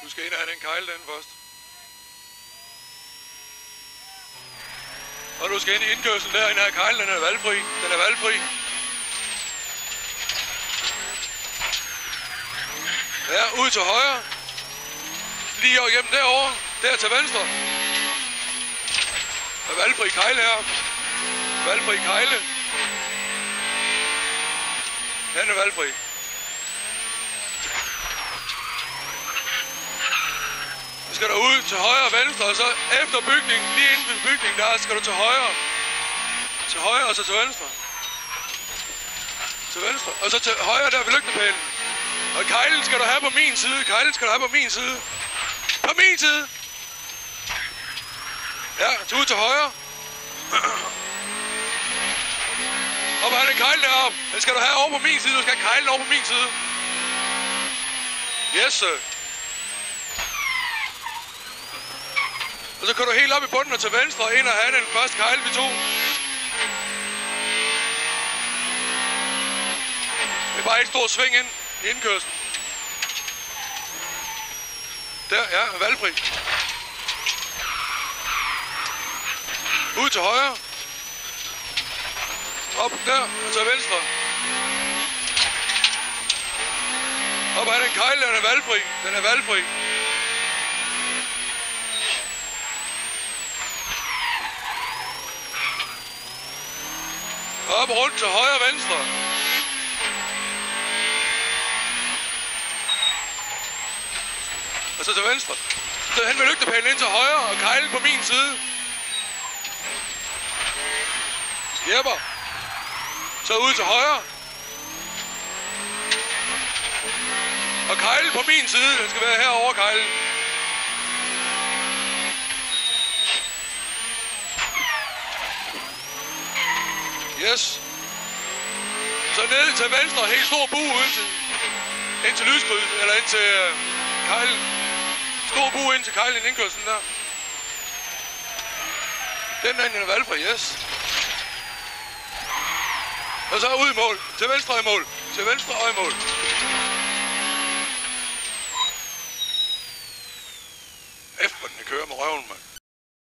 Du skal ind og have den kejle den først. Og du skal ind i indkørslen derinde her kejle, den er valgfri. Den er valgfri. Ja, ud til højre. Lige over igennem derovre. Der til venstre. Der er valgfri kejle her. Valgfri kejle. Den er valgfri. Så skal du ud til højre og venstre, og så efter bygningen, lige inden ved bygningen, der skal du til højre. Til højre og så til venstre. Til venstre. Og så til højre der ved lygtepælen. Og kejlen skal du have på min side. Kejlen skal du have på min side. På min side! Ja, så ud til højre. Og hvad er det kejlen deroppe? Den skal du have over på min side. Du skal have kejlen over på min side. Yes, sir. Og så kan du helt op i bunden og til venstre og ind og have den første kejle, vi tog. Det er bare et stort sving ind i indkørslen. Der, ja, valgfri. Ud til højre. Op der, og til venstre. Op ad den kejle, den er valgfri. Den er valgfri. Op rundt til højre og venstre. Og så til venstre. Så hen med lygtepælen ind til højre og kejlen på min side. Jepper. Så ud til højre. Og kejlen på min side. Den skal være herovre, kejlen. Yes. Så ned til venstre, helt stor bue ind til lyskryds, eller ind til kejlen. Stor bue ind til kejlen i indkørslen der. Den er valgfri, yes. Og så ud i mål. Til venstre i mål. Til venstre og i mål. Efter den kører med røven, mand.